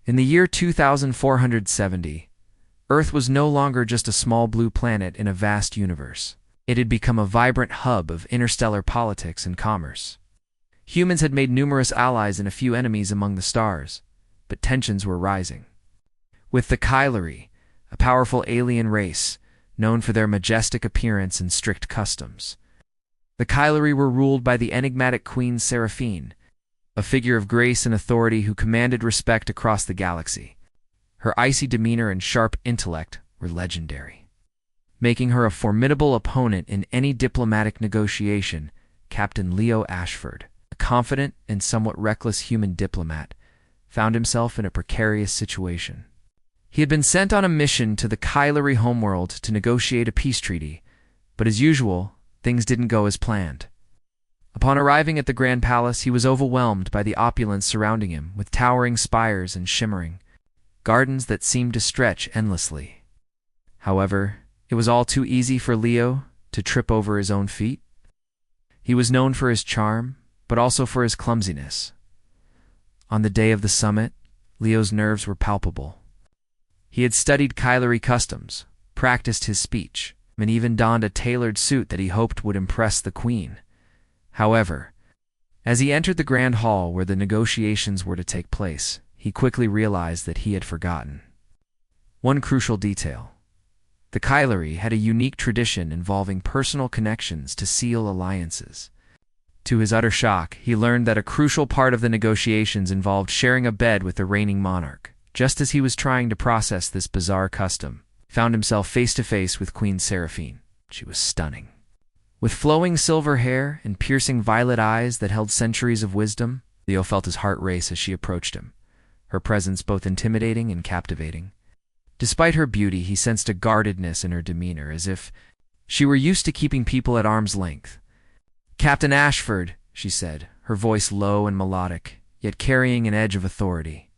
In the year 2470, Earth was no longer just a small blue planet in a vast universe. It had become a vibrant hub of interstellar politics and commerce. Humans had made numerous allies and a few enemies among the stars, but tensions were rising. With the Kylari, a powerful alien race, known for their majestic appearance and strict customs. The Kylari were ruled by the enigmatic Queen Seraphine, a figure of grace and authority who commanded respect across the galaxy. Her icy demeanor and sharp intellect were legendary, making her a formidable opponent in any diplomatic negotiation. Captain Leo Ashford, a confident and somewhat reckless human diplomat, found himself in a precarious situation. He had been sent on a mission to the Kylari homeworld to negotiate a peace treaty, but as usual, things didn't go as planned. Upon arriving at the Grand Palace, he was overwhelmed by the opulence surrounding him, with towering spires and shimmering gardens that seemed to stretch endlessly. However, it was all too easy for Leo to trip over his own feet. He was known for his charm, but also for his clumsiness. On the day of the summit, Leo's nerves were palpable. He had studied Kylari customs, practiced his speech, and even donned a tailored suit that he hoped would impress the queen. However, as he entered the grand hall where the negotiations were to take place, he quickly realized that he had forgotten one crucial detail. The Kylari had a unique tradition involving personal connections to seal alliances. To his utter shock, he learned that a crucial part of the negotiations involved sharing a bed with the reigning monarch. Just as he was trying to process this bizarre custom, he found himself face to face with Queen Seraphine. She was stunning. With flowing silver hair and piercing violet eyes that held centuries of wisdom, Leo felt his heart race as she approached him, her presence both intimidating and captivating. Despite her beauty, he sensed a guardedness in her demeanor, as if she were used to keeping people at arm's length. "Captain Ashford," she said, her voice low and melodic, yet carrying an edge of authority.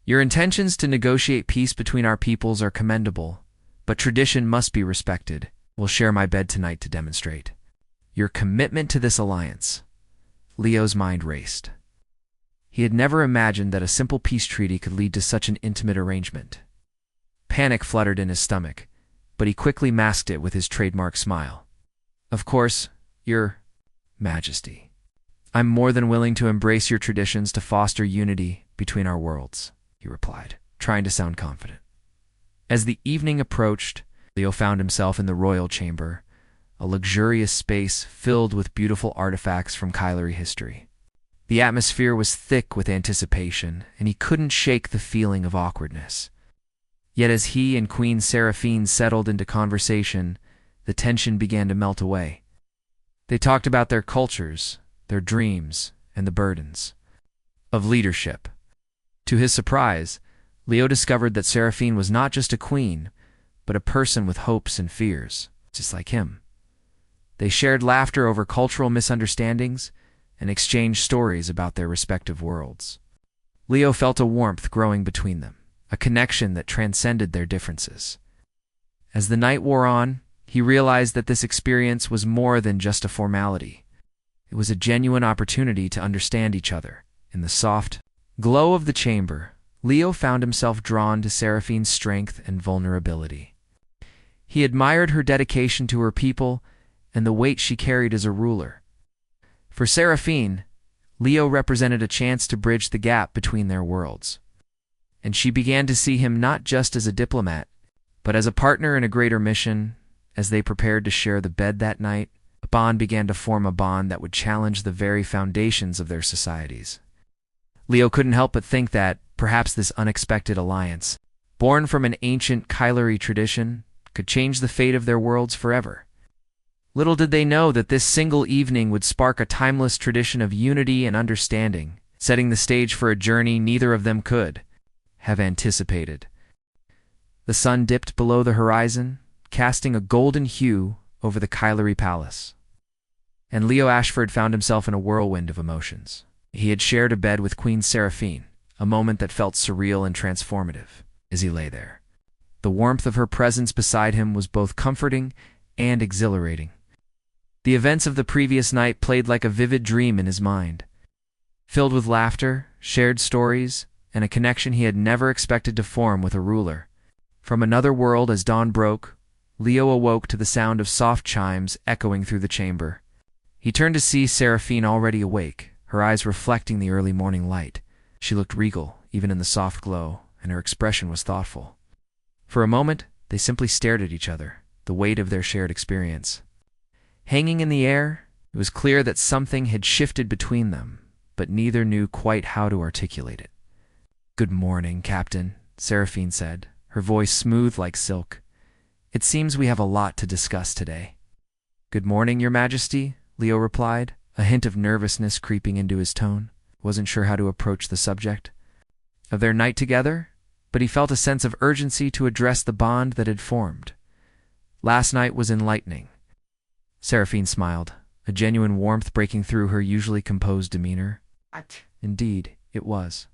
"Your intentions to negotiate peace between our peoples are commendable, but tradition must be respected. We'll share my bed tonight to demonstrate your commitment to this alliance." Leo's mind raced. He had never imagined that a simple peace treaty could lead to such an intimate arrangement. Panic fluttered in his stomach, but he quickly masked it with his trademark smile. "Of course, Your Majesty. I'm more than willing to embrace your traditions to foster unity between our worlds," he replied, trying to sound confident. As the evening approached, Leo found himself in the royal chamber, a luxurious space filled with beautiful artifacts from Kylari history. The atmosphere was thick with anticipation, and he couldn't shake the feeling of awkwardness. Yet as he and Queen Seraphine settled into conversation, the tension began to melt away. They talked about their cultures, their dreams, and the burdens of leadership. To his surprise, Leo discovered that Seraphine was not just a queen, but a person with hopes and fears, just like him. They shared laughter over cultural misunderstandings and exchanged stories about their respective worlds. Leo felt a warmth growing between them, a connection that transcended their differences. As the night wore on, he realized that this experience was more than just a formality. It was a genuine opportunity to understand each other. In the soft glow of the chamber, Leo found himself drawn to Seraphine's strength and vulnerability. He admired her dedication to her people and the weight she carried as a ruler. For Seraphine, Leo represented a chance to bridge the gap between their worlds. And she began to see him not just as a diplomat, but as a partner in a greater mission. As they prepared to share the bed that night, a bond began to form, a bond that would challenge the very foundations of their societies. Leo couldn't help but think that, perhaps this unexpected alliance, born from an ancient Kylari tradition, could change the fate of their worlds forever. Little did they know that this single evening would spark a timeless tradition of unity and understanding, setting the stage for a journey neither of them could have anticipated. The sun dipped below the horizon, casting a golden hue over the Kylari palace. And Leo Ashford found himself in a whirlwind of emotions. He had shared a bed with Queen Seraphine, a moment that felt surreal and transformative as he lay there. The warmth of her presence beside him was both comforting and exhilarating. The events of the previous night played like a vivid dream in his mind, filled with laughter, shared stories, and a connection he had never expected to form with a ruler. From another world, as dawn broke, Leo awoke to the sound of soft chimes echoing through the chamber. He turned to see Seraphine already awake, her eyes reflecting the early morning light. She looked regal, even in the soft glow, and her expression was thoughtful. For a moment, they simply stared at each other, the weight of their shared experience. Hanging in the air, it was clear that something had shifted between them, but neither knew quite how to articulate it. "Good morning, Captain," Seraphine said, her voice smooth like silk. "It seems we have a lot to discuss today." "Good morning, Your Majesty," Leo replied, a hint of nervousness creeping into his tone. Wasn't sure how to approach the subject of their night together, but he felt a sense of urgency to address the bond that had formed. Last night was enlightening. Seraphine smiled, a genuine warmth breaking through her usually composed demeanor. Indeed, it was.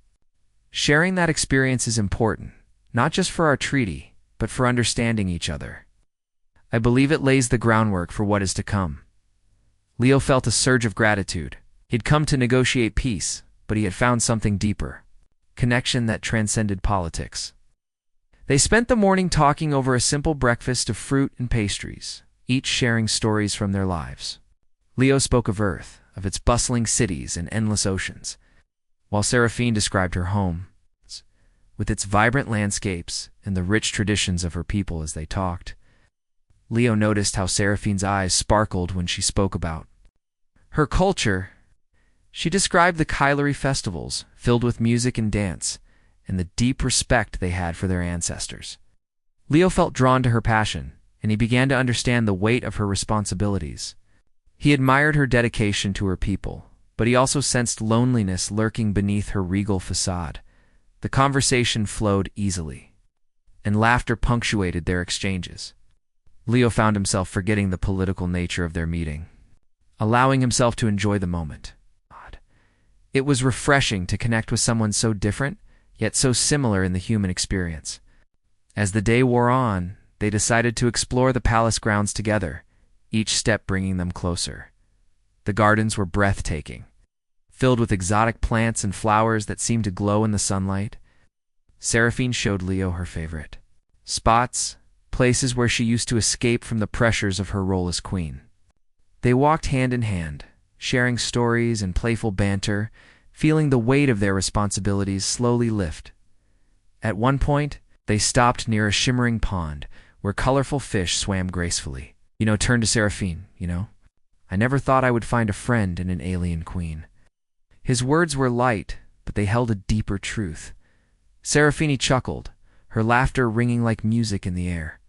Sharing that experience is important, not just for our treaty, but for understanding each other. I believe it lays the groundwork for what is to come. Leo felt a surge of gratitude. He'd come to negotiate peace, but he had found something deeper. Connection that transcended politics. They spent the morning talking over a simple breakfast of fruit and pastries, each sharing stories from their lives. Leo spoke of Earth, of its bustling cities and endless oceans, while Seraphine described her home, with its vibrant landscapes and the rich traditions of her people. As they talked, Leo noticed how Seraphine's eyes sparkled when she spoke about her culture. She described the Kylari festivals, filled with music and dance, and the deep respect they had for their ancestors. Leo felt drawn to her passion, and he began to understand the weight of her responsibilities. He admired her dedication to her people, but he also sensed loneliness lurking beneath her regal facade. The conversation flowed easily, and laughter punctuated their exchanges. Leo found himself forgetting the political nature of their meeting, allowing himself to enjoy the moment. It was refreshing to connect with someone so different, yet so similar in the human experience. As the day wore on, they decided to explore the palace grounds together, each step bringing them closer. The gardens were breathtaking, filled with exotic plants and flowers that seemed to glow in the sunlight. Seraphine showed Leo her favorite spots, places where she used to escape from the pressures of her role as queen. They walked hand in hand, sharing stories and playful banter, feeling the weight of their responsibilities slowly lift. At one point, they stopped near a shimmering pond where colorful fish swam gracefully. Turned to Seraphine, I never thought I would find a friend in an alien queen. His words were light, but they held a deeper truth. Seraphine chuckled, her laughter ringing like music in the air.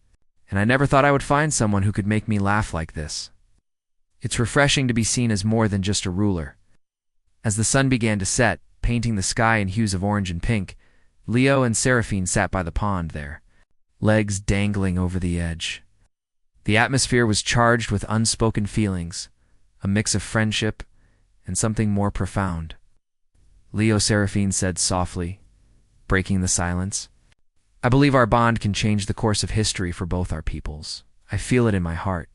And I never thought I would find someone who could make me laugh like this. It's refreshing to be seen as more than just a ruler. As the sun began to set, painting the sky in hues of orange and pink, Leo and Seraphine sat by the pond there, legs dangling over the edge. The atmosphere was charged with unspoken feelings, a mix of friendship and something more profound. "Leo," Seraphine said softly, breaking the silence, "I believe our bond can change the course of history for both our peoples. I feel it in my heart,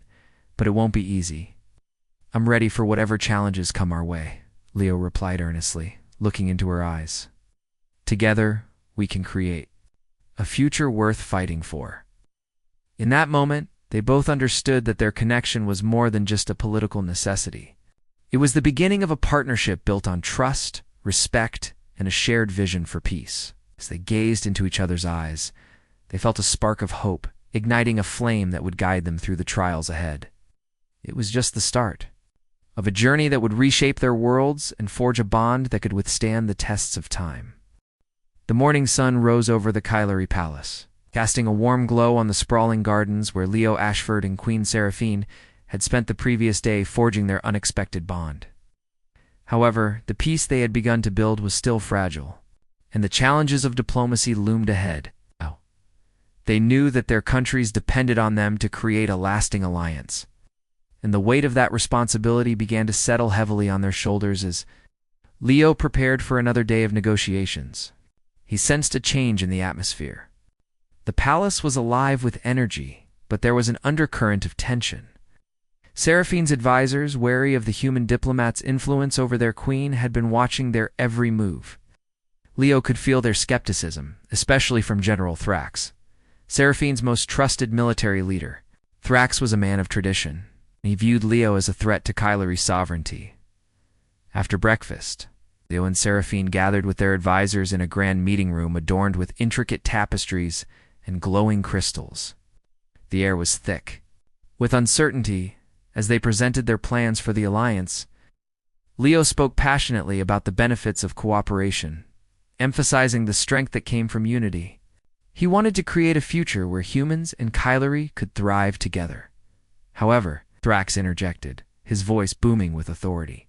but it won't be easy. I'm ready for whatever challenges come our way," Leo replied earnestly, looking into her eyes. "Together, we can create a future worth fighting for." In that moment, they both understood that their connection was more than just a political necessity. It was the beginning of a partnership built on trust, respect, and a shared vision for peace. As they gazed into each other's eyes, they felt a spark of hope, igniting a flame that would guide them through the trials ahead. It was just the start of a journey that would reshape their worlds and forge a bond that could withstand the tests of time. The morning sun rose over the Kylari Palace, casting a warm glow on the sprawling gardens where Leo Ashford and Queen Seraphine had spent the previous day forging their unexpected bond. However, the peace they had begun to build was still fragile, and the challenges of diplomacy loomed ahead. They knew that their countries depended on them to create a lasting alliance, and the weight of that responsibility began to settle heavily on their shoulders as Leo prepared for another day of negotiations. He sensed a change in the atmosphere. The palace was alive with energy, but there was an undercurrent of tension. Seraphine's advisors, wary of the human diplomat's influence over their queen, had been watching their every move. Leo could feel their skepticism, especially from General Thrax, Seraphine's most trusted military leader. Thrax was a man of tradition, and he viewed Leo as a threat to Kylery's sovereignty. After breakfast, Leo and Seraphine gathered with their advisors in a grand meeting room adorned with intricate tapestries and glowing crystals. The air was thick with uncertainty as they presented their plans for the alliance. Leo spoke passionately about the benefits of cooperation, emphasizing the strength that came from unity. He wanted to create a future where humans and Kylery could thrive together. However, Thrax interjected, his voice booming with authority.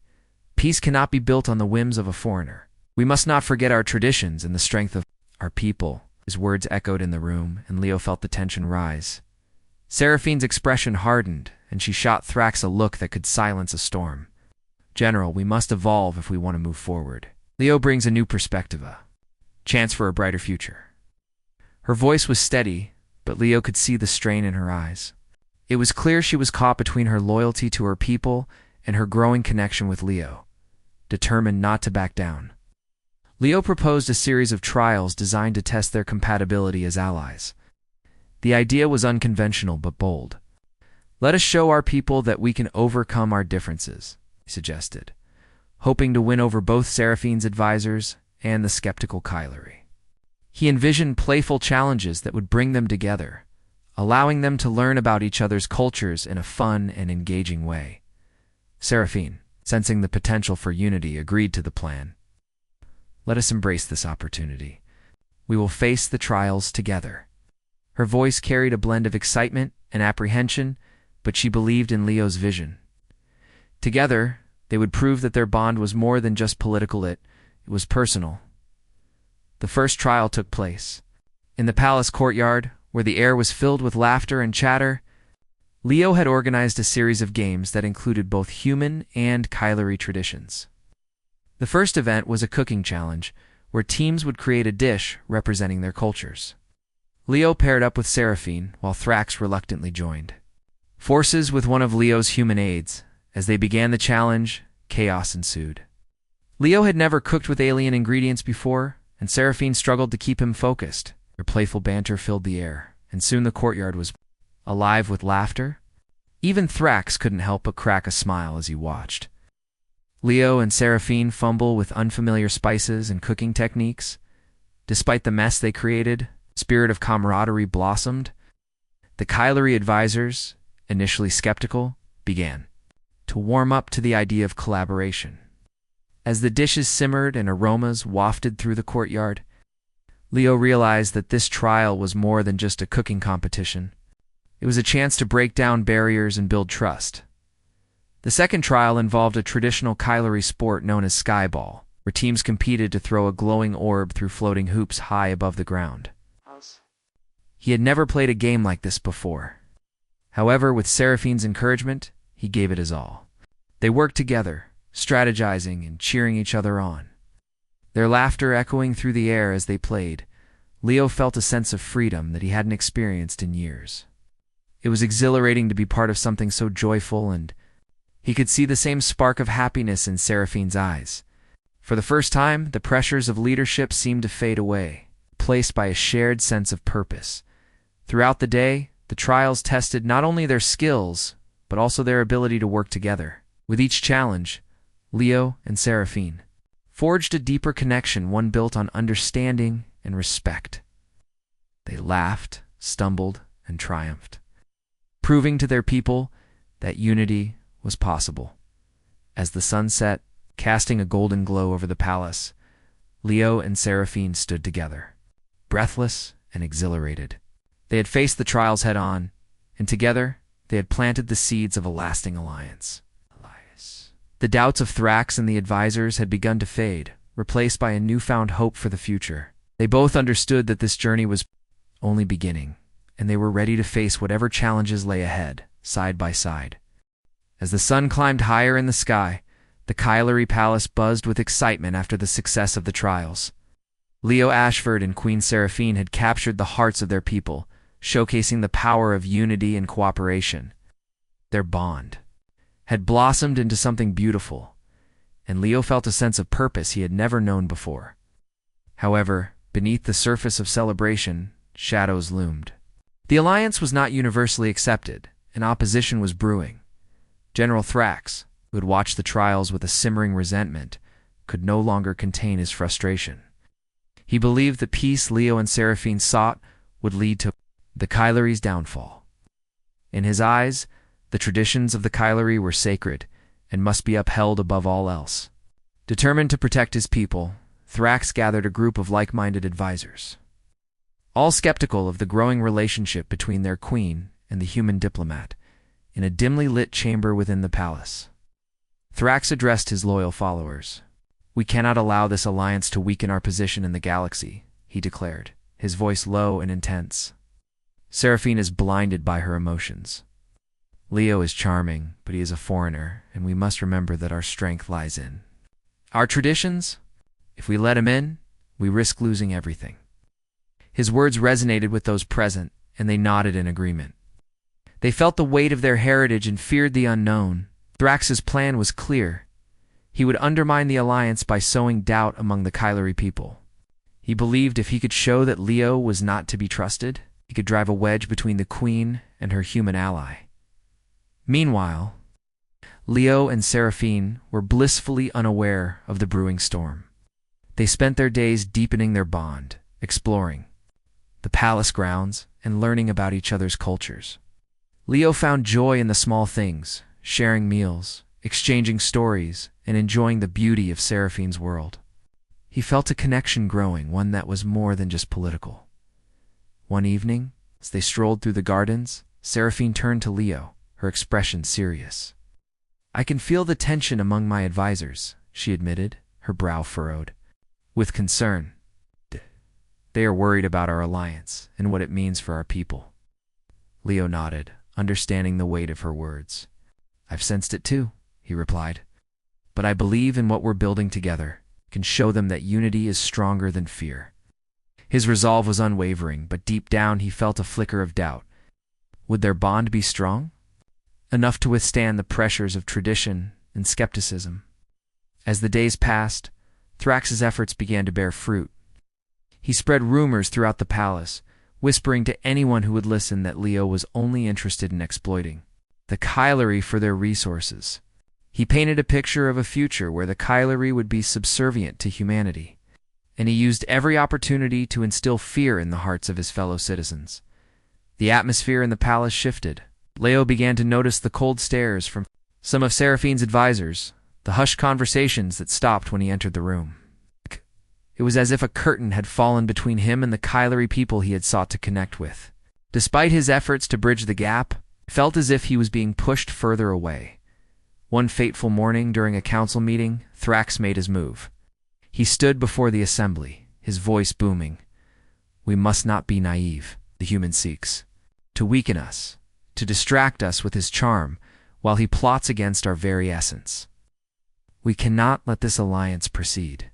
Peace cannot be built on the whims of a foreigner. We must not forget our traditions and the strength of our people. His words echoed in the room, and Leo felt the tension rise. Seraphine's expression hardened, and she shot Thrax a look that could silence a storm. General, we must evolve if we want to move forward. Leo brings a new perspective, a chance for a brighter future. Her voice was steady, but Leo could see the strain in her eyes. It was clear she was caught between her loyalty to her people and her growing connection with Leo, determined not to back down. Leo proposed a series of trials designed to test their compatibility as allies. The idea was unconventional but bold. Let us show our people that we can overcome our differences, he suggested, hoping to win over both Seraphine's advisors and the skeptical Kylery. He envisioned playful challenges that would bring them together, allowing them to learn about each other's cultures in a fun and engaging way. Seraphine, sensing the potential for unity, agreed to the plan. Let us embrace this opportunity. We will face the trials together. Her voice carried a blend of excitement and apprehension, but she believed in Leo's vision. Together, they would prove that their bond was more than just political, it was personal. The first trial took place. In the palace courtyard, where the air was filled with laughter and chatter, Leo had organized a series of games that included both human and Kylery traditions. The first event was a cooking challenge, where teams would create a dish representing their cultures. Leo paired up with Seraphine, while Thrax reluctantly joined forces with one of Leo's human aides. As they began the challenge, chaos ensued. Leo had never cooked with alien ingredients before, and Seraphine struggled to keep him focused. Their playful banter filled the air, and soon the courtyard was alive with laughter. Even Thrax couldn't help but crack a smile as he watched Leo and Seraphine fumble with unfamiliar spices and cooking techniques. Despite the mess they created, the spirit of camaraderie blossomed. The Kylery advisors, initially skeptical, began to warm up to the idea of collaboration. As the dishes simmered and aromas wafted through the courtyard, Leo realized that this trial was more than just a cooking competition. It was a chance to break down barriers and build trust. The second trial involved a traditional Kylery sport known as skyball, where teams competed to throw a glowing orb through floating hoops high above the ground. He had never played a game like this before. However, with Seraphine's encouragement, he gave it his all. They worked together, strategizing and cheering each other on. Their laughter echoing through the air as they played, Leo felt a sense of freedom that he hadn't experienced in years. It was exhilarating to be part of something so joyful, and he could see the same spark of happiness in Seraphine's eyes. For the first time, the pressures of leadership seemed to fade away, replaced by a shared sense of purpose. Throughout the day, the trials tested not only their skills, but also their ability to work together. With each challenge, Leo and Seraphine forged a deeper connection, one built on understanding and respect. They laughed, stumbled, and triumphed, proving to their people that unity was possible. As the sun set, casting a golden glow over the palace, Leo and Seraphine stood together, breathless and exhilarated. They had faced the trials head-on, and together they had planted the seeds of a lasting alliance. The doubts of Thrax and the advisors had begun to fade, replaced by a newfound hope for the future. They both understood that this journey was only beginning, and they were ready to face whatever challenges lay ahead, side by side. As the sun climbed higher in the sky, the Kylery Palace buzzed with excitement after the success of the trials. Leo Ashford and Queen Seraphine had captured the hearts of their people, showcasing the power of unity and cooperation. Their bond had blossomed into something beautiful, and Leo felt a sense of purpose he had never known before. However, beneath the surface of celebration, shadows loomed. The alliance was not universally accepted, and opposition was brewing. General Thrax, who had watched the trials with a simmering resentment, could no longer contain his frustration. He believed the peace Leo and Seraphine sought would lead to the Kylari's downfall. In his eyes, the traditions of the Kylari were sacred and must be upheld above all else. Determined to protect his people, Thrax gathered a group of like-minded advisors, all skeptical of the growing relationship between their queen and the human diplomat, in a dimly lit chamber within the palace. Thrax addressed his loyal followers. "We cannot allow this alliance to weaken our position in the galaxy," he declared, his voice low and intense. Seraphine is blinded by her emotions. "Leo is charming, but he is a foreigner, and we must remember that our strength lies in our traditions. If we let him in, we risk losing everything." His words resonated with those present, and they nodded in agreement. They felt the weight of their heritage and feared the unknown. Thrax's plan was clear. He would undermine the alliance by sowing doubt among the Kylari people. He believed if he could show that Leo was not to be trusted, he could drive a wedge between the queen and her human ally. Meanwhile, Leo and Seraphine were blissfully unaware of the brewing storm. They spent their days deepening their bond, exploring the palace grounds and learning about each other's cultures. Leo found joy in the small things, sharing meals, exchanging stories, and enjoying the beauty of Seraphine's world. He felt a connection growing, one that was more than just political. One evening, as they strolled through the gardens, Seraphine turned to Leo, her expression serious. "I can feel the tension among my advisors," she admitted, her brow furrowed with concern. "They are worried about our alliance and what it means for our people." Leo nodded, understanding the weight of her words. "I've sensed it too," he replied. "But I believe in what we're building together, can show them that unity is stronger than fear." His resolve was unwavering, but deep down he felt a flicker of doubt. Would their bond be strong enough to withstand the pressures of tradition and skepticism? As the days passed, Thrax's efforts began to bear fruit. He spread rumors throughout the palace, whispering to anyone who would listen that Leo was only interested in exploiting the Kylari for their resources. He painted a picture of a future where the Kylari would be subservient to humanity, and he used every opportunity to instill fear in the hearts of his fellow citizens. The atmosphere in the palace shifted. Leo began to notice the cold stares from some of Seraphine's advisors, the hushed conversations that stopped when he entered the room. It was as if a curtain had fallen between him and the Kylari people he had sought to connect with. Despite his efforts to bridge the gap, it felt as if he was being pushed further away. One fateful morning during a council meeting, Thrax made his move. He stood before the assembly, his voice booming. "We must not be naive. The human seeks to weaken us, to distract us with his charm, while he plots against our very essence. We cannot let this alliance proceed."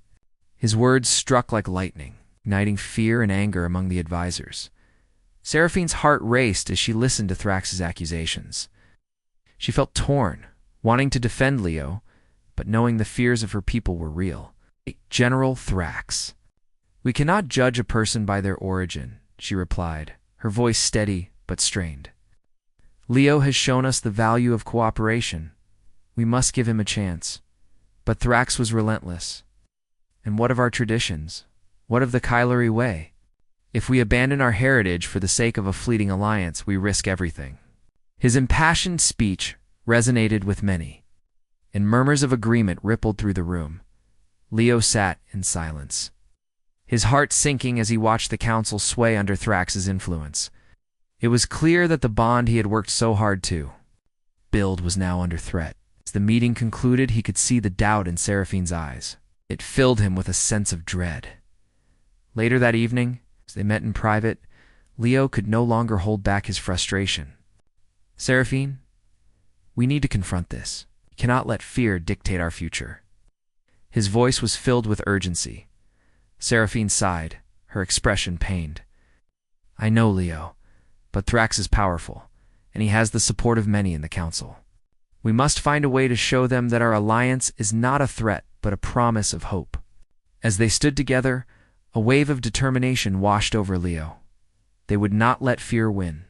His words struck like lightning, igniting fear and anger among the advisors. Seraphine's heart raced as she listened to Thrax's accusations. She felt torn, wanting to defend Leo, but knowing the fears of her people were real. "General Thrax, we cannot judge a person by their origin," she replied, her voice steady but strained. "Leo has shown us the value of cooperation. We must give him a chance." But Thrax was relentless. "And what of our traditions? What of the Kylari way? If we abandon our heritage for the sake of a fleeting alliance, we risk everything." His impassioned speech resonated with many, and murmurs of agreement rippled through the room. Leo sat in silence, his heart sinking as he watched the council sway under Thrax's influence. It was clear that the bond he had worked so hard to build was now under threat. As the meeting concluded, he could see the doubt in Seraphine's eyes. It filled him with a sense of dread. Later that evening, as they met in private, Leo could no longer hold back his frustration. "Seraphine, we need to confront this. We cannot let fear dictate our future." His voice was filled with urgency. Seraphine sighed, her expression pained. "I know, Leo, but Thrax is powerful, and he has the support of many in the council. We must find a way to show them that our alliance is not a threat, but a promise of hope." As they stood together, A wave of determination washed over Leo. They would not let fear win.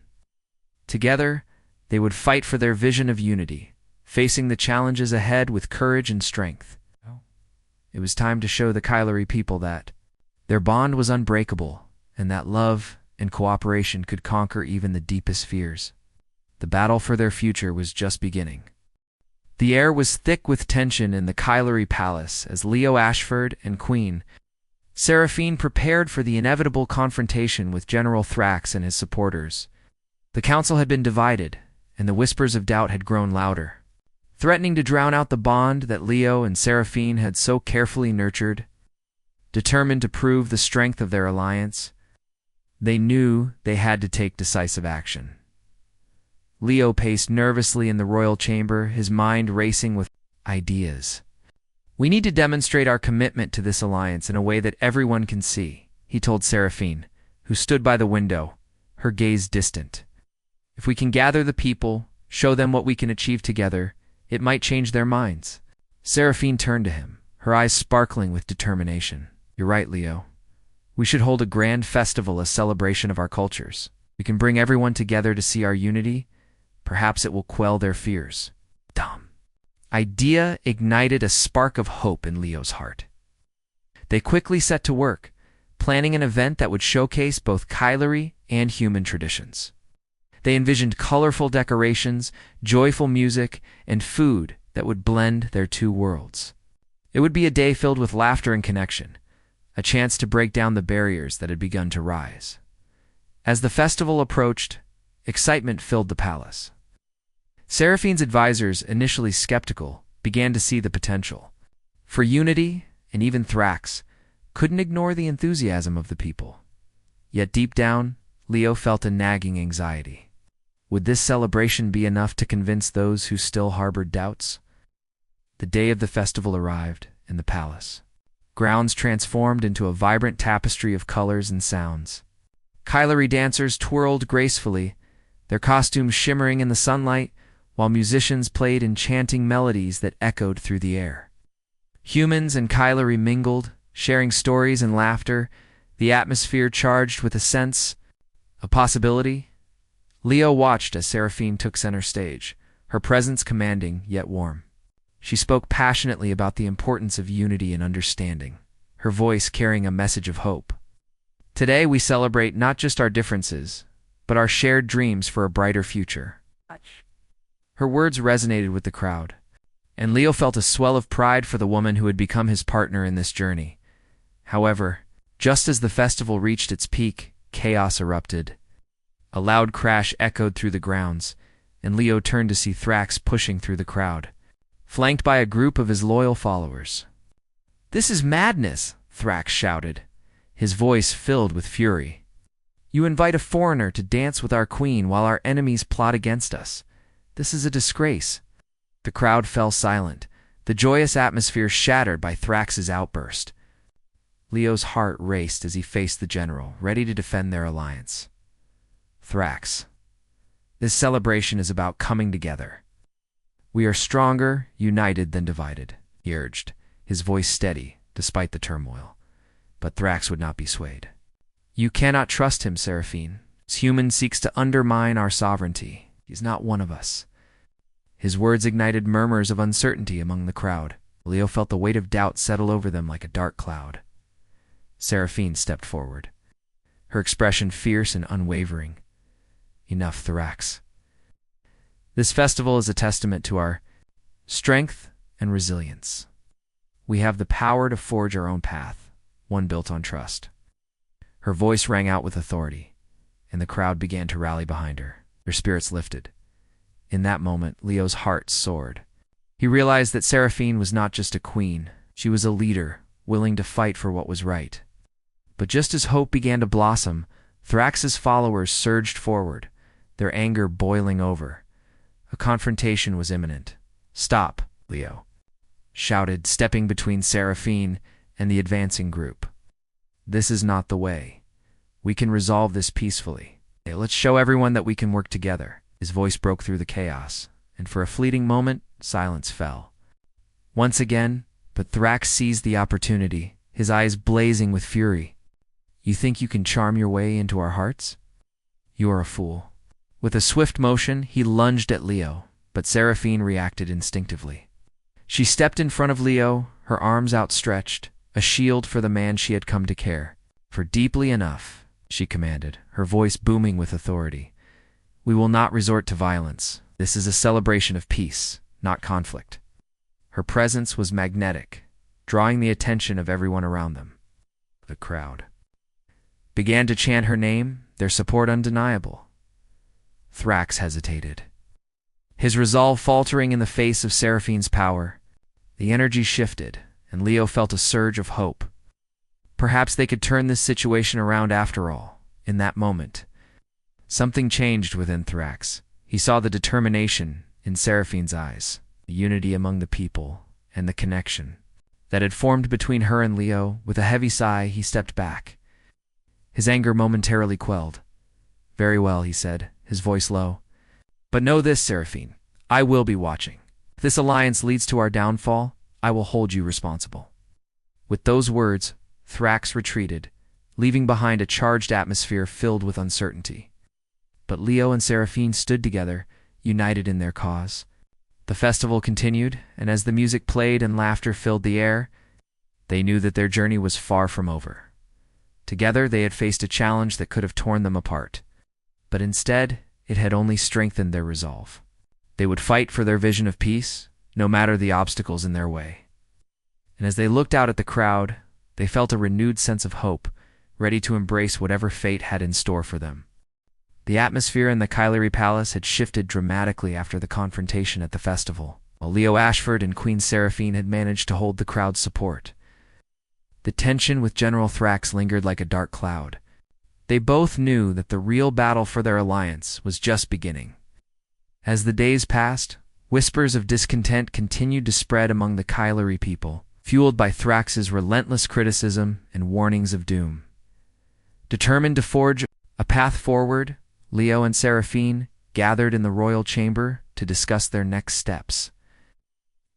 Together, they would fight for their vision of unity, facing the challenges ahead with courage and strength. It was time to show the Kylari people that their bond was unbreakable, and that love and cooperation could conquer even the deepest fears. The battle for their future was just beginning. The air was thick with tension in the Kylari palace as Leo Ashford and Queen Seraphine prepared for the inevitable confrontation with General Thrax and his supporters. The council had been divided, and the whispers of doubt had grown louder, threatening to drown out the bond that Leo and Seraphine had so carefully nurtured. Determined to prove the strength of their alliance, they knew they had to take decisive action. Leo paced nervously in the royal chamber, his mind racing with ideas. "We need to demonstrate our commitment to this alliance in a way that everyone can see," he told Seraphine, who stood by the window, her gaze distant. "If we can gather the people, show them what we can achieve together, it might change their minds." Seraphine turned to him, her eyes sparkling with determination. "You're right, Leo. We should hold a grand festival, a celebration of our cultures. We can bring everyone together to see our unity. Perhaps it will quell their fears." Idea ignited a spark of hope in Leo's heart. They quickly set to work, planning an event that would showcase both Kylari and human traditions. They envisioned colorful decorations, joyful music, and food that would blend their two worlds. It would be a day filled with laughter and connection, a chance to break down the barriers that had begun to rise. As the festival approached, excitement filled the palace. Seraphine's advisors, initially skeptical, began to see the potential. For unity, and even Thrax, couldn't ignore the enthusiasm of the people. Yet deep down, Leo felt a nagging anxiety. Would this celebration be enough to convince those who still harbored doubts? The day of the festival arrived, in the palace. Grounds transformed into a vibrant tapestry of colors and sounds. Kylari dancers twirled gracefully, their costumes shimmering in the sunlight, while musicians played enchanting melodies that echoed through the air. Humans and Kylari mingled, sharing stories and laughter, the atmosphere charged with a sense of possibility. Leo watched as Seraphine took center stage, her presence commanding yet warm. She spoke passionately about the importance of unity and understanding, her voice carrying a message of hope. "Today we celebrate not just our differences, but our shared dreams for a brighter future." Her words resonated with the crowd, and Leo felt a swell of pride for the woman who had become his partner in this journey. However, just as the festival reached its peak, chaos erupted. A loud crash echoed through the grounds, and Leo turned to see Thrax pushing through the crowd, flanked by a group of his loyal followers. "This is madness!" Thrax shouted, his voice filled with fury. "You invite a foreigner to dance with our queen while our enemies plot against us. This is a disgrace." The crowd fell silent, the joyous atmosphere shattered by Thrax's outburst. Leo's heart raced as he faced the general, ready to defend their alliance. "Thrax, this celebration is about coming together. We are stronger, united than divided," he urged, his voice steady despite the turmoil. But Thrax would not be swayed. "You cannot trust him, Seraphine. This human seeks to undermine our sovereignty. He's not one of us." His words ignited murmurs of uncertainty among the crowd. Leo felt the weight of doubt settle over them like a dark cloud. Seraphine stepped forward, her expression fierce and unwavering. "Enough, Thrax. This festival is a testament to our strength and resilience. We have the power to forge our own path, one built on trust." Her voice rang out with authority, and the crowd began to rally behind her, their spirits lifted. In that moment, Leo's heart soared. He realized that Seraphine was not just a queen, she was a leader, willing to fight for what was right. But just as hope began to blossom, Thrax's followers surged forward, their anger boiling over. A confrontation was imminent. "Stop," Leo shouted, stepping between Seraphine and the advancing group. "This is not the way. We can resolve this peacefully. Let's show everyone that we can work together." His voice broke through the chaos, and for a fleeting moment, silence fell. Once again, but Thrax seized the opportunity, his eyes blazing with fury. You think you can charm your way into our hearts? You are a fool." With a swift motion, he lunged at Leo, but Seraphine reacted instinctively. She stepped in front of Leo, her arms outstretched, a shield for the man she had come to care. "For deeply enough," she commanded, her voice booming with authority. "We will not resort to violence. This is a celebration of peace, not conflict." Her presence was magnetic, drawing the attention of everyone around them. The crowd began to chant her name, their support undeniable. Thrax hesitated, his resolve faltering in the face of Seraphine's power. The energy shifted, and Leo felt a surge of hope. Perhaps they could turn this situation around after all. In that moment, something changed within Thrax. He saw the determination in Seraphine's eyes, the unity among the people, and the connection that had formed between her and Leo. With a heavy sigh, he stepped back, his anger momentarily quelled. "Very well," he said, his voice low. "But know this, Seraphine, I will be watching. If this alliance leads to our downfall, I will hold you responsible." With those words, Thrax retreated, leaving behind a charged atmosphere filled with uncertainty. But Leo and Seraphine stood together, united in their cause. The festival continued, and as the music played and laughter filled the air, they knew that their journey was far from over. Together they had faced a challenge that could have torn them apart. But instead, it had only strengthened their resolve. They would fight for their vision of peace, no matter the obstacles in their way. And as they looked out at the crowd, they felt a renewed sense of hope, ready to embrace whatever fate had in store for them. The atmosphere in the Kylari Palace had shifted dramatically after the confrontation at the festival, while Leo Ashford and Queen Seraphine had managed to hold the crowd's support. The tension with General Thrax lingered like a dark cloud. They both knew that the real battle for their alliance was just beginning. As the days passed, whispers of discontent continued to spread among the Kylari people, fueled by Thrax's relentless criticism and warnings of doom. Determined to forge a path forward, Leo and Seraphine gathered in the royal chamber to discuss their next steps.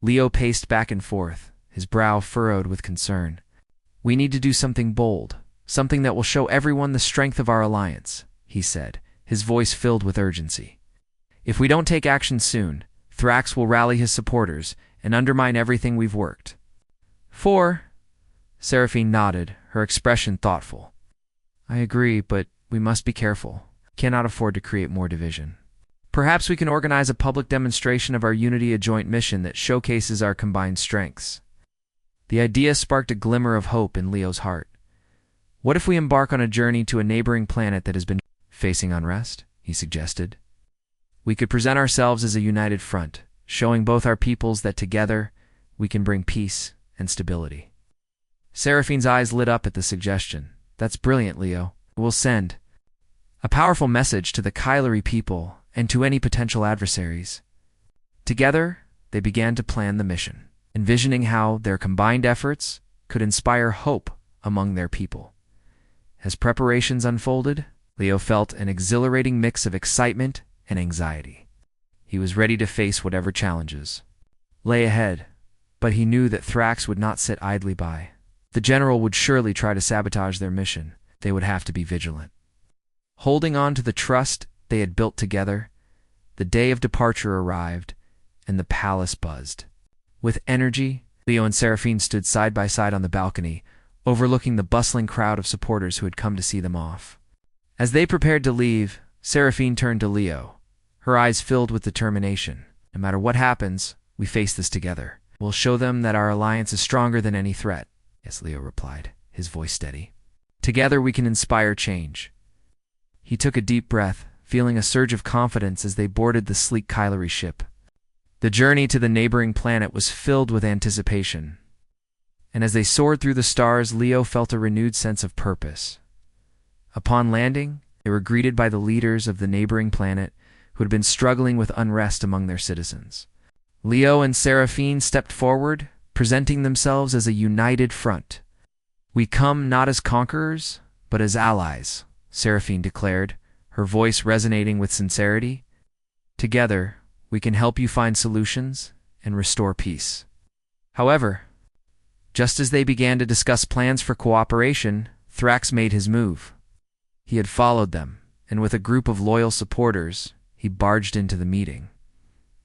Leo paced back and forth, his brow furrowed with concern. "We need to do something bold, something that will show everyone the strength of our alliance," he said, his voice filled with urgency. "If we don't take action soon, Thrax will rally his supporters and undermine everything we've worked for." Seraphine nodded, her expression thoughtful. "I agree, but we must be careful. Cannot afford to create more division. Perhaps we can organize a public demonstration of our unity, a joint mission that showcases our combined strengths." The idea sparked a glimmer of hope in Leo's heart. "What if we embark on a journey to a neighboring planet that has been facing unrest?" he suggested. "We could present ourselves as a united front, showing both our peoples that together we can bring peace and stability." Seraphine's eyes lit up at the suggestion. "That's brilliant, Leo. We'll send a powerful message to the Kylari people and to any potential adversaries." Together, they began to plan the mission, envisioning how their combined efforts could inspire hope among their people. As preparations unfolded, Leo felt an exhilarating mix of excitement and anxiety. He was ready to face whatever challenges lay ahead, but he knew that Thrax would not sit idly by. The general would surely try to sabotage their mission. They would have to be vigilant. Holding on to the trust they had built together, the day of departure arrived, and the palace buzzed. With energy, Leo and Seraphine stood side by side on the balcony, overlooking the bustling crowd of supporters who had come to see them off. As they prepared to leave, Seraphine turned to Leo, her eyes filled with determination. "No matter what happens, we face this together. We'll show them that our alliance is stronger than any threat." "Yes," Leo replied, his voice steady. "Together we can inspire change." He took a deep breath, feeling a surge of confidence as they boarded the sleek Kylari ship. The journey to the neighboring planet was filled with anticipation. And as they soared through the stars, Leo felt a renewed sense of purpose. Upon landing, they were greeted by the leaders of the neighboring planet who had been struggling with unrest among their citizens. Leo and Seraphine stepped forward, presenting themselves as a united front. "We come not as conquerors, but as allies," Seraphine declared, her voice resonating with sincerity. "Together, we can help you find solutions and restore peace." However, just as they began to discuss plans for cooperation, Thrax made his move. He had followed them, and with a group of loyal supporters, he barged into the meeting.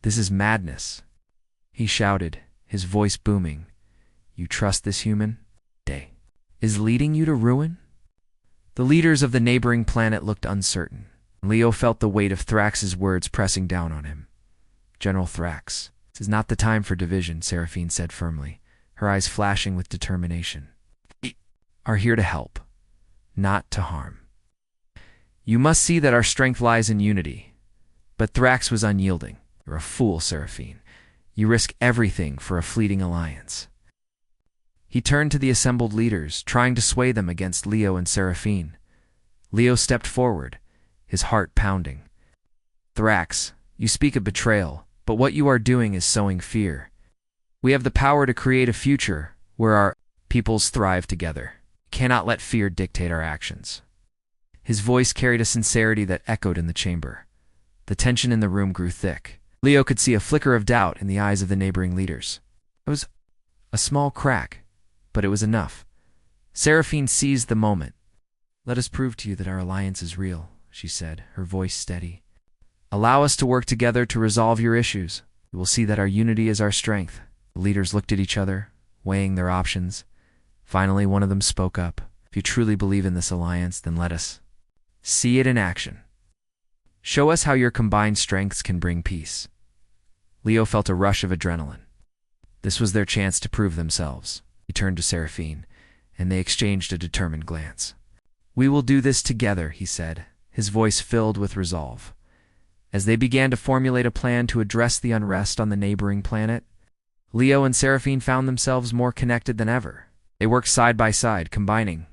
"This is madness," he shouted, his voice booming. "You trust this human? Day is leading you to ruin?" The leaders of the neighboring planet looked uncertain. Leo felt the weight of Thrax's words pressing down on him. "General Thrax, this is not the time for division," Seraphine said firmly, her eyes flashing with determination. "We are here to help, not to harm. You must see that our strength lies in unity." But Thrax was unyielding. "You're a fool, Seraphine. You risk everything for a fleeting alliance." He turned to the assembled leaders, trying to sway them against Leo and Seraphine. Leo stepped forward, his heart pounding. "Thrax, you speak of betrayal, but what you are doing is sowing fear. We have the power to create a future where our peoples thrive together. We cannot let fear dictate our actions." His voice carried a sincerity that echoed in the chamber. The tension in the room grew thick. Leo could see a flicker of doubt in the eyes of the neighboring leaders. It was a small crack, but it was enough. Seraphine seized the moment. "Let us prove to you that our alliance is real," she said, her voice steady. "Allow us to work together to resolve your issues. You will see that our unity is our strength." The leaders looked at each other, weighing their options. Finally, one of them spoke up. "If you truly believe in this alliance, then let us see it in action. Show us how your combined strengths can bring peace." Leo felt a rush of adrenaline. This was their chance to prove themselves. He turned to Seraphine, and they exchanged a determined glance. "We will do this together," he said, his voice filled with resolve. As they began to formulate a plan to address the unrest on the neighboring planet, Leo and Seraphine found themselves more connected than ever. They worked side by side, combining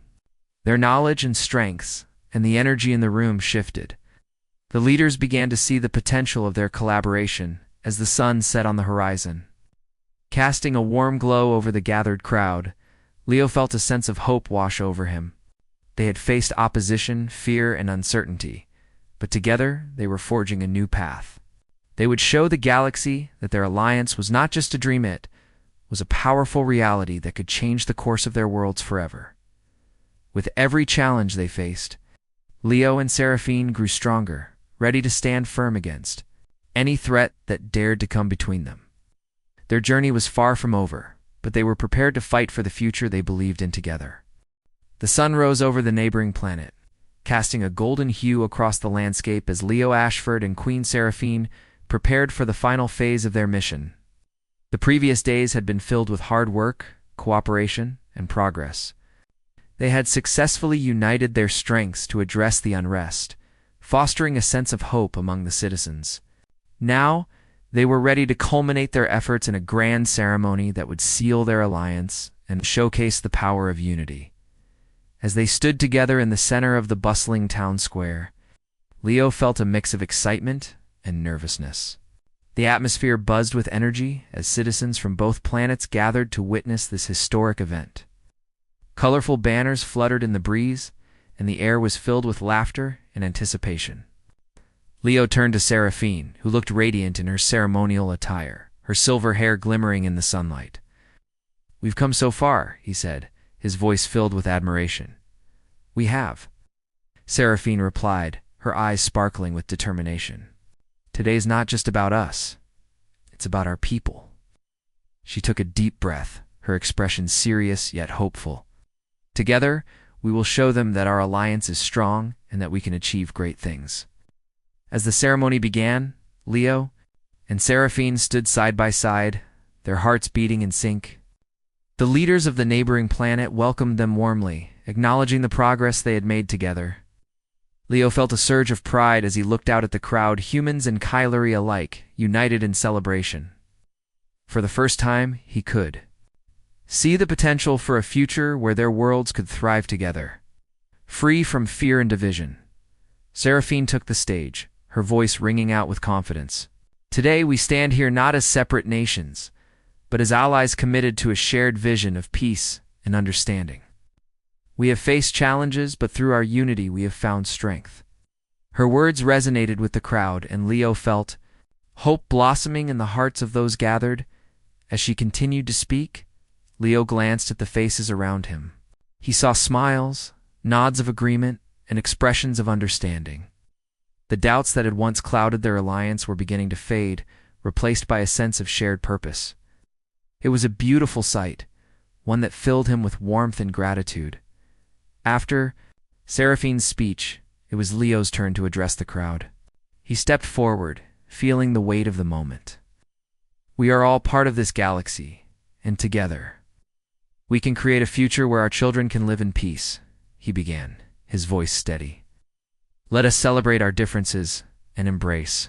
their knowledge and strengths, and the energy in the room shifted. The leaders began to see the potential of their collaboration as the sun set on the horizon. Casting a warm glow over the gathered crowd, Leo felt a sense of hope wash over him. They had faced opposition, fear, and uncertainty, but together they were forging a new path. They would show the galaxy that their alliance was not just a dream, it was a powerful reality that could change the course of their worlds forever. With every challenge they faced, Leo and Seraphine grew stronger, ready to stand firm against any threat that dared to come between them. Their journey was far from over, but they were prepared to fight for the future they believed in together. The sun rose over the neighboring planet, casting a golden hue across the landscape as Leo Ashford and Queen Seraphine prepared for the final phase of their mission. The previous days had been filled with hard work, cooperation, and progress. They had successfully united their strengths to address the unrest, fostering a sense of hope among the citizens. Now, they were ready to culminate their efforts in a grand ceremony that would seal their alliance and showcase the power of unity. As they stood together in the center of the bustling town square, Leo felt a mix of excitement and nervousness. The atmosphere buzzed with energy as citizens from both planets gathered to witness this historic event. Colorful banners fluttered in the breeze, and the air was filled with laughter and anticipation. Leo turned to Seraphine, who looked radiant in her ceremonial attire, her silver hair glimmering in the sunlight. "We've come so far," he said, his voice filled with admiration. "We have," Seraphine replied, her eyes sparkling with determination. "Today's not just about us. It's about our people." She took a deep breath, her expression serious yet hopeful. "Together, we will show them that our alliance is strong and that we can achieve great things." As the ceremony began, Leo and Seraphine stood side by side, their hearts beating in sync. The leaders of the neighboring planet welcomed them warmly, acknowledging the progress they had made together. Leo felt a surge of pride as he looked out at the crowd, humans and Kylari alike, united in celebration. For the first time, he could see the potential for a future where their worlds could thrive together, free from fear and division. Seraphine took the stage, her voice ringing out with confidence. "Today we stand here not as separate nations, but as allies committed to a shared vision of peace and understanding. We have faced challenges, but through our unity we have found strength." Her words resonated with the crowd, and Leo felt hope blossoming in the hearts of those gathered. As she continued to speak, Leo glanced at the faces around him. He saw smiles, nods of agreement, and expressions of understanding. The doubts that had once clouded their alliance were beginning to fade, replaced by a sense of shared purpose. It was a beautiful sight, one that filled him with warmth and gratitude. After Seraphine's speech, it was Leo's turn to address the crowd. He stepped forward, feeling the weight of the moment. "We are all part of this galaxy, and together we can create a future where our children can live in peace," he began, his voice steady. "Let us celebrate our differences and embrace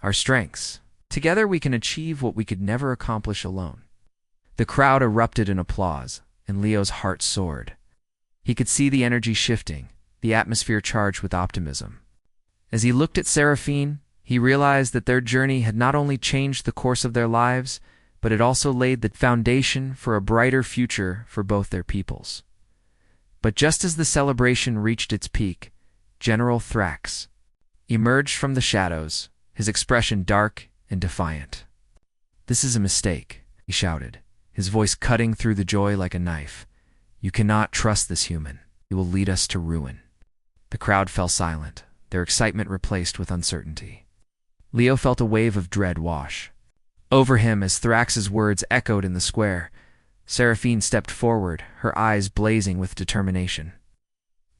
our strengths. Together we can achieve what we could never accomplish alone." The crowd erupted in applause, and Leo's heart soared. He could see the energy shifting, the atmosphere charged with optimism. As he looked at Seraphine, he realized that their journey had not only changed the course of their lives, but it also laid the foundation for a brighter future for both their peoples. But just as the celebration reached its peak, General Thrax emerged from the shadows, his expression dark and defiant. "This is a mistake," he shouted, his voice cutting through the joy like a knife. "You cannot trust this human. He will lead us to ruin." The crowd fell silent, their excitement replaced with uncertainty. Leo felt a wave of dread wash over him as Thrax's words echoed in the square. Seraphine stepped forward, her eyes blazing with determination.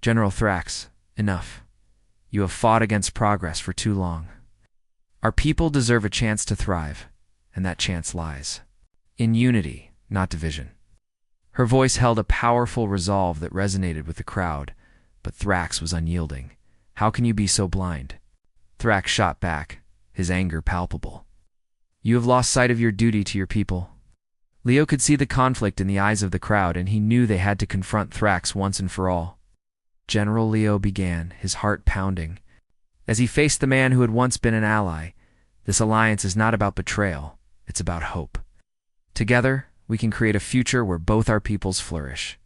"General Thrax, enough. You have fought against progress for too long. Our people deserve a chance to thrive, and that chance lies in unity, not division." Her voice held a powerful resolve that resonated with the crowd, but Thrax was unyielding. "How can you be so blind?" Thrax shot back, his anger palpable. "You have lost sight of your duty to your people." Leo could see the conflict in the eyes of the crowd, and he knew they had to confront Thrax once and for all. "General," Leo began, his heart pounding, as he faced the man who had once been an ally, "this alliance is not about betrayal, it's about hope. Together, we can create a future where both our peoples flourish."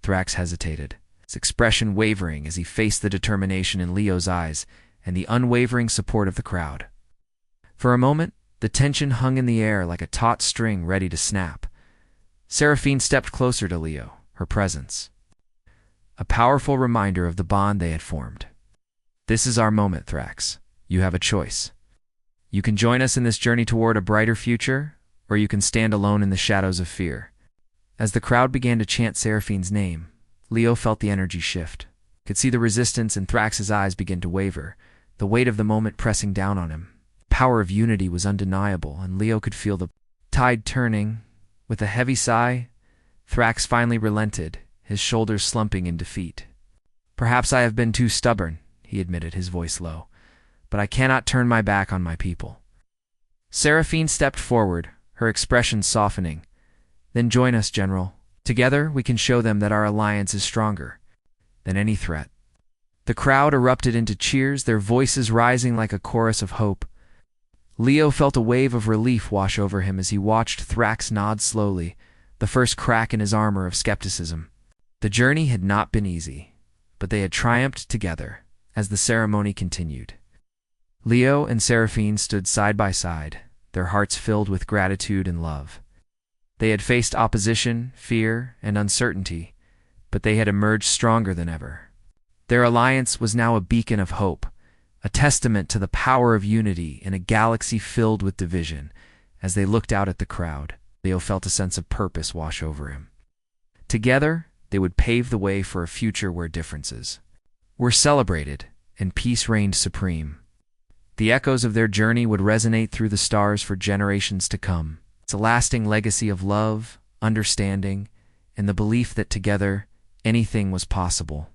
Thrax hesitated, his expression wavering as he faced the determination in Leo's eyes and the unwavering support of the crowd. For a moment, the tension hung in the air like a taut string ready to snap. Seraphine stepped closer to Leo, her presence a powerful reminder of the bond they had formed. "This is our moment, Thrax. You have a choice. You can join us in this journey toward a brighter future, or you can stand alone in the shadows of fear." As the crowd began to chant Seraphine's name, Leo felt the energy shift, could see the resistance in Thrax's eyes begin to waver, the weight of the moment pressing down on him. The power of unity was undeniable, and Leo could feel the tide turning. With a heavy sigh, Thrax finally relented, his shoulders slumping in defeat. "Perhaps I have been too stubborn," he admitted, his voice low, "but I cannot turn my back on my people." Seraphine stepped forward, her expression softening. "Then join us, General. Together, we can show them that our alliance is stronger than any threat." The crowd erupted into cheers, their voices rising like a chorus of hope. Leo felt a wave of relief wash over him as he watched Thrax nod slowly, the first crack in his armor of skepticism. The journey had not been easy, but they had triumphed together as the ceremony continued. Leo and Seraphine stood side by side, their hearts filled with gratitude and love. They had faced opposition, fear, and uncertainty, but they had emerged stronger than ever. Their alliance was now a beacon of hope, a testament to the power of unity in a galaxy filled with division. As they looked out at the crowd, Leo felt a sense of purpose wash over him. Together, they would pave the way for a future where differences were celebrated and peace reigned supreme. The echoes of their journey would resonate through the stars for generations to come. It's a lasting legacy of love, understanding, and the belief that together, anything was possible.